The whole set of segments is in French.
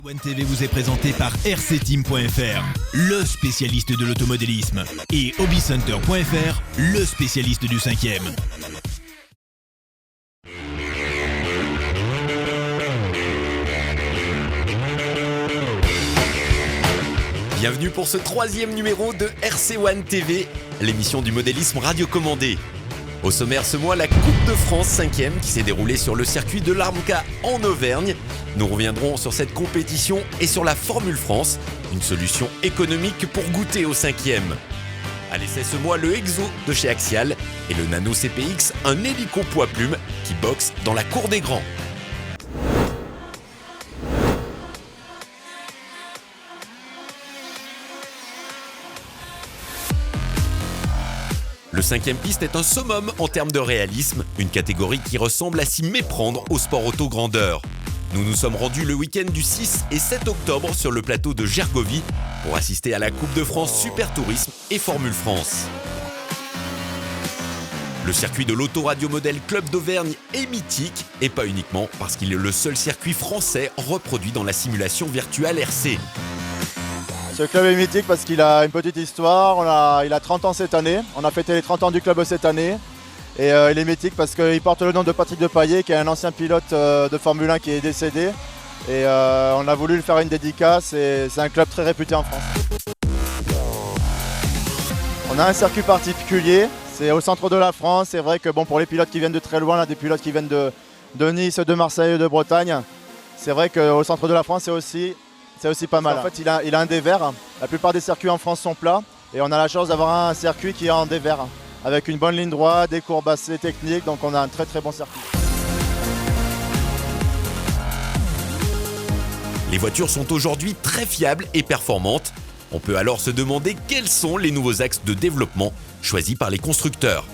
One TV vous est présenté par rcteam.fr, le spécialiste de l'automodélisme, et hobbycenter.fr, le spécialiste du 5e. Bienvenue pour ce 3e numéro de RC One TV, l'émission du modélisme radiocommandé. Au sommaire ce mois, la Coupe de France 5e qui s'est déroulée sur le circuit de l'Armca en Auvergne. Nous reviendrons sur cette compétition et sur la Formule France, une solution économique pour goûter au 5e. À l'essai ce mois, le Exo de chez Axial et le Nano CPX, un hélico poids plume qui boxe dans la cour des grands. Le 5e piste est un summum en termes de réalisme, une catégorie qui ressemble à s'y méprendre au sport auto grandeur. Nous nous sommes rendus le week-end du 6 et 7 octobre sur le plateau de Gergovie pour assister à la Coupe de France Super Tourisme et Formule France. Le circuit de l'Autoradio Model Club d'Auvergne est mythique, et pas uniquement parce qu'il est le seul circuit français reproduit dans la simulation virtuelle RC. Ce club est mythique parce qu'il a une petite histoire, il a 30 ans cette année, on a fêté les 30 ans du club cette année et il est mythique parce qu'il porte le nom de Patrick Depailler qui est un ancien pilote de Formule 1 qui est décédé et on a voulu lui faire une dédicace et c'est un club très réputé en France. On a un circuit particulier, c'est au centre de la France, c'est vrai que pour les pilotes qui viennent de très loin, là, des pilotes qui viennent de Nice, de Marseille, de Bretagne, c'est vrai qu'au centre de la France c'est aussi pas mal. En fait, il a un dévers. La plupart des circuits en France sont plats et on a la chance d'avoir un circuit qui est en dévers avec une bonne ligne droite, des courbes assez techniques, donc on a un très très bon circuit. Les voitures sont aujourd'hui très fiables et performantes. On peut alors se demander quels sont les nouveaux axes de développement choisis par les constructeurs.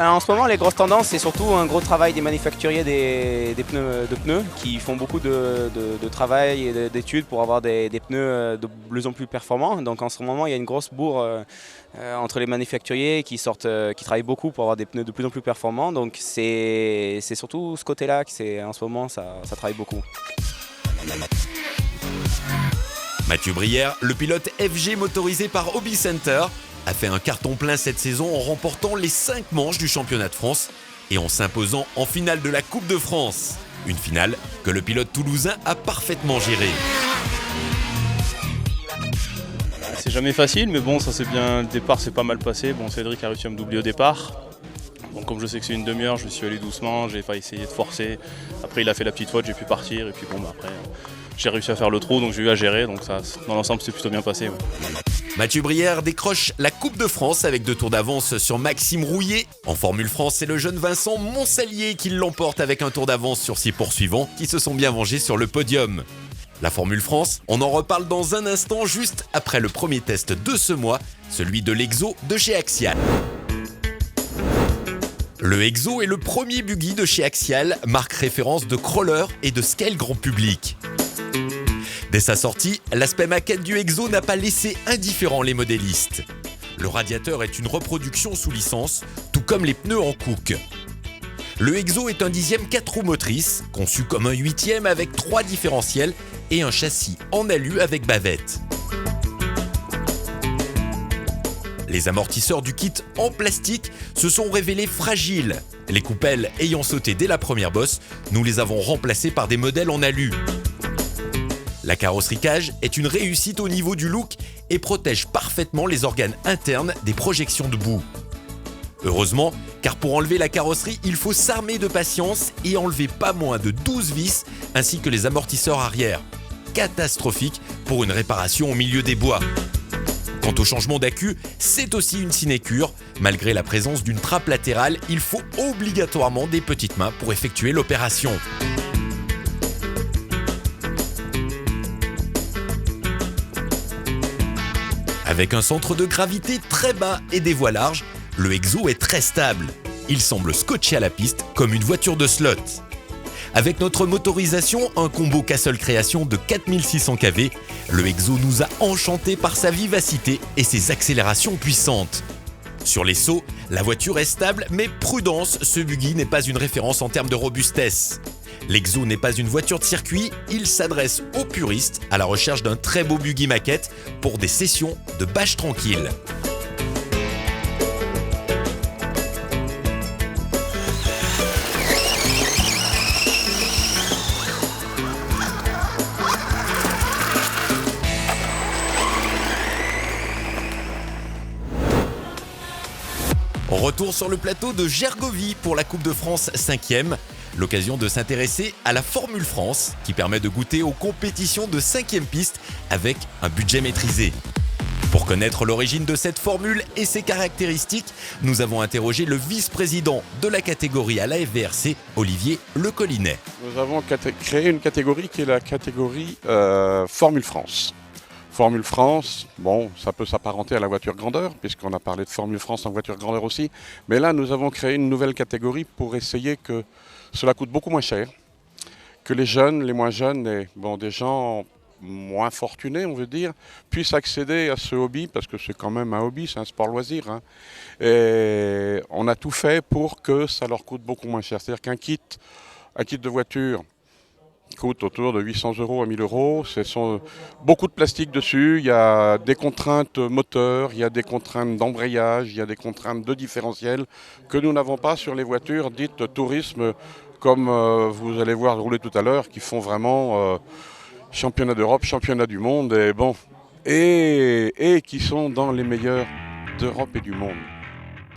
En ce moment, les grosses tendances, c'est surtout un gros travail des manufacturiers des pneus qui font beaucoup de travail et d'études pour avoir des pneus de plus en plus performants. Donc en ce moment, il y a une grosse bourre entre les manufacturiers qui travaillent beaucoup pour avoir des pneus de plus en plus performants. Donc c'est surtout ce côté-là en ce moment, ça travaille beaucoup. Mathieu Brière, le pilote FG motorisé par Hobby Center, a fait un carton plein cette saison en remportant les 5 manches du championnat de France et en s'imposant en finale de la Coupe de France. Une finale que le pilote toulousain a parfaitement gérée. C'est jamais facile, mais bon, ça c'est bien. Le départ s'est pas mal passé. Bon, Cédric a réussi à me doubler au départ. Donc comme je sais que c'est une demi-heure, je suis allé doucement, j'ai pas essayé de forcer. Après il a fait la petite faute, j'ai pu partir et puis après j'ai réussi à faire le trou, donc j'ai eu à gérer. Donc ça, dans l'ensemble, c'est plutôt bien passé. Ouais. Mathieu Brière décroche la Coupe de France avec 2 tours d'avance sur Maxime Rouillet. En Formule France, c'est le jeune Vincent Monsalier qui l'emporte avec un tour d'avance sur 6 poursuivants qui se sont bien vengés sur le podium. La Formule France, on en reparle dans un instant juste après le premier test de ce mois, celui de l'Exo de chez Axial. Le Exo est le premier buggy de chez Axial, marque référence de crawler et de scale grand public. Dès sa sortie, l'aspect maquette du Exo n'a pas laissé indifférents les modélistes. Le radiateur est une reproduction sous licence, tout comme les pneus en Cook. Le Exo est un 10e 4 roues motrices, conçu comme un 8e avec 3 différentiels et un châssis en alu avec bavette. Les amortisseurs du kit en plastique se sont révélés fragiles. Les coupelles ayant sauté dès la première bosse, nous les avons remplacés par des modèles en alu. La carrosserie cage est une réussite au niveau du look et protège parfaitement les organes internes des projections de boue. Heureusement, car pour enlever la carrosserie, il faut s'armer de patience et enlever pas moins de 12 vis ainsi que les amortisseurs arrière. Catastrophique pour une réparation au milieu des bois. Quant au changement d'accu, c'est aussi une sinécure. Malgré la présence d'une trappe latérale, il faut obligatoirement des petites mains pour effectuer l'opération. Avec un centre de gravité très bas et des voies larges, le Exo est très stable. Il semble scotché à la piste comme une voiture de slot. Avec notre motorisation, un combo Castle Création de 4600 kV, le Exo nous a enchantés par sa vivacité et ses accélérations puissantes. Sur les sauts, la voiture est stable, mais prudence, ce buggy n'est pas une référence en termes de robustesse. L'Exo n'est pas une voiture de circuit, il s'adresse aux puristes à la recherche d'un très beau buggy maquette pour des sessions de bâche tranquille. Retour sur le plateau de Gergovie pour la Coupe de France 5e. L'occasion de s'intéresser à la Formule France qui permet de goûter aux compétitions de 5e piste avec un budget maîtrisé. Pour connaître l'origine de cette formule et ses caractéristiques, nous avons interrogé le vice-président de la catégorie à la FVRC, Olivier Lecollinet. Nous avons créé une catégorie qui est la catégorie Formule France. Formule France, bon, ça peut s'apparenter à la voiture grandeur, puisqu'on a parlé de Formule France en voiture grandeur aussi. Mais là, nous avons créé une nouvelle catégorie pour essayer que cela coûte beaucoup moins cher, que les jeunes, les moins jeunes, et bon, des gens moins fortunés, on veut dire, puissent accéder à ce hobby, parce que c'est quand même un hobby, c'est un sport loisir. Hein. Et on a tout fait pour que ça leur coûte beaucoup moins cher. C'est-à-dire qu'un kit de voiture coûte autour de 800 € à 1000 €. Ce sont beaucoup de plastique dessus. Il y a des contraintes moteurs, il y a des contraintes d'embrayage, il y a des contraintes de différentiel que nous n'avons pas sur les voitures dites tourisme, comme vous allez voir rouler tout à l'heure, qui font vraiment championnat d'Europe, championnat du monde, et bon, et qui sont dans les meilleurs d'Europe et du monde.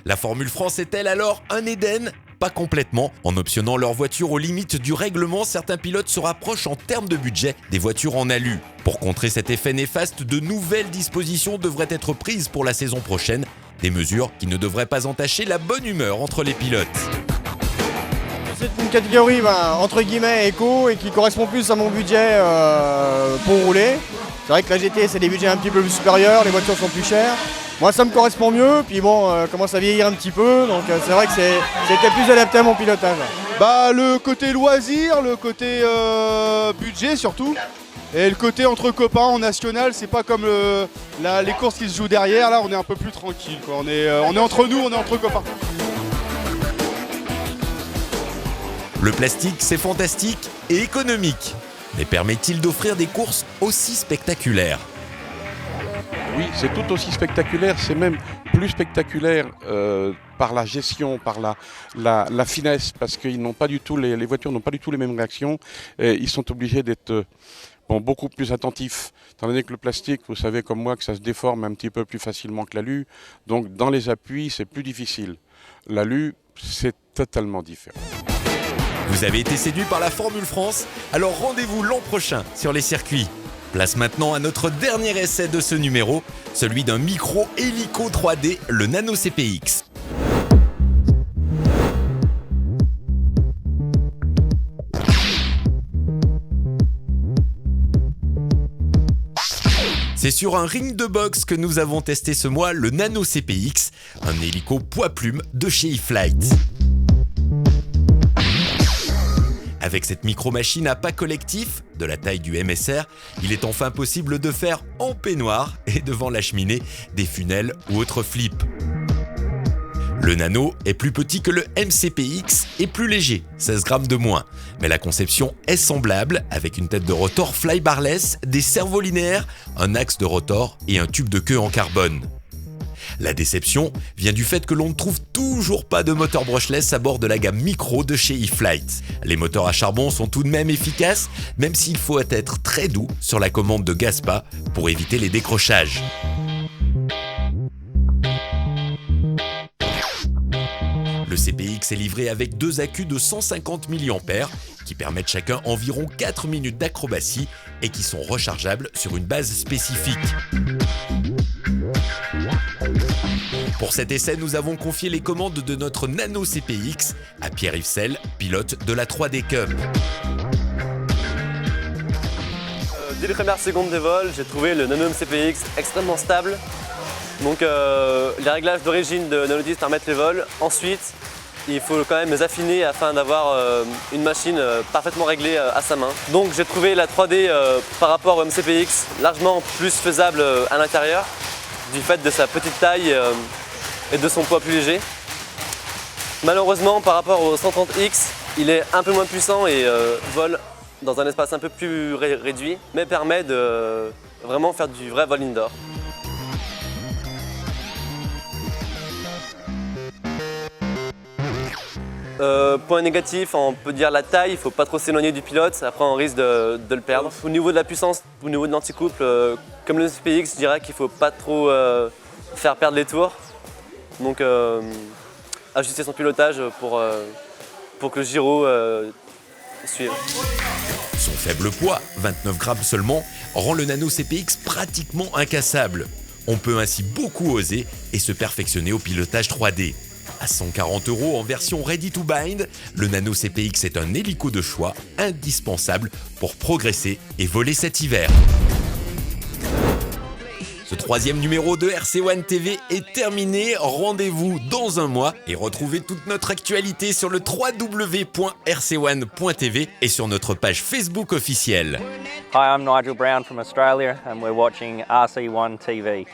La Formule France est-elle alors un Éden ? Pas complètement. En optionnant leur voiture aux limites du règlement, certains pilotes se rapprochent en termes de budget des voitures en alu. Pour contrer cet effet néfaste, de nouvelles dispositions devraient être prises pour la saison prochaine. Des mesures qui ne devraient pas entacher la bonne humeur entre les pilotes. C'est une catégorie entre guillemets éco et qui correspond plus à mon budget pour rouler. C'est vrai que la GT c'est des budgets un petit peu plus supérieurs, les voitures sont plus chères. Moi ça me correspond mieux, puis bon, commence à vieillir un petit peu, donc c'est vrai que c'était plus adapté à mon pilotage. Le côté loisir, le côté budget surtout, et le côté entre copains en national, c'est pas comme les courses qui se jouent derrière, là on est un peu plus tranquille, quoi. On est entre nous, on est entre copains. Le plastique, c'est fantastique et économique. Mais permet-il d'offrir des courses aussi spectaculaires ? Oui, c'est tout aussi spectaculaire, c'est même plus spectaculaire par la gestion, par la finesse, parce qu'ils n'ont pas du tout, les voitures n'ont pas du tout les mêmes réactions, et ils sont obligés d'être beaucoup plus attentifs. Étant donné que le plastique, vous savez comme moi que ça se déforme un petit peu plus facilement que l'alu, donc dans les appuis c'est plus difficile. L'alu, c'est totalement différent. Vous avez été séduit par la Formule France ? Alors rendez-vous l'an prochain sur les circuits. Place maintenant à notre dernier essai de ce numéro, celui d'un micro hélico 3D, le Nano CPX. C'est sur un ring de boxe que nous avons testé ce mois le Nano CPX, un hélico poids-plume de chez E-Flight. Avec cette micro-machine à pas collectif, de la taille du MSR, il est enfin possible de faire en peignoir et devant la cheminée des funnels ou autres flips. Le Nano est plus petit que le MCPX et plus léger, 16 grammes de moins. Mais la conception est semblable, avec une tête de rotor fly-barless, des servos linéaires, un axe de rotor et un tube de queue en carbone. La déception vient du fait que l'on ne trouve toujours pas de moteur brushless à bord de la gamme micro de chez E-Flight. Les moteurs à charbon sont tout de même efficaces, même s'il faut être très doux sur la commande de Gaspa pour éviter les décrochages. Le CPX est livré avec deux accus de 150 mAh qui permettent chacun environ 4 minutes d'acrobatie et qui sont rechargeables sur une base spécifique. Pour cet essai, nous avons confié les commandes de notre Nano CPX à Pierre Yvesel, pilote de la 3D Cup. Dès les premières secondes de vol, j'ai trouvé le Nano CPX extrêmement stable. Donc les réglages d'origine de Nanodisc permettent les vols. Ensuite, il faut quand même les affiner afin d'avoir une machine parfaitement réglée à sa main. Donc j'ai trouvé la 3D par rapport au MCPX largement plus faisable à l'intérieur du fait de sa petite taille et de son poids plus léger. Malheureusement, par rapport au 130X, Il est un peu moins puissant et vole dans un espace un peu plus réduit, mais permet de vraiment faire du vrai vol indoor. Point négatif, on peut dire la taille, il ne faut pas trop s'éloigner du pilote, après on risque de le perdre. Au niveau de la puissance, au niveau de l'anticouple, comme le SPX, je dirais qu'il ne faut pas trop faire perdre les tours. Donc ajuster son pilotage pour que le gyro suive. Son faible poids, 29 grammes seulement, rend le Nano CPX pratiquement incassable. On peut ainsi beaucoup oser et se perfectionner au pilotage 3D. À 140 € en version ready to bind, le Nano CPX est un hélico de choix indispensable pour progresser et voler cet hiver. Ce 3e numéro de RC One TV est terminé. Rendez-vous dans un mois et retrouvez toute notre actualité sur le www.rc1.tv et sur notre page Facebook officielle. Hi, I'm Nigel Brown from Australia and we're watching RC1 TV.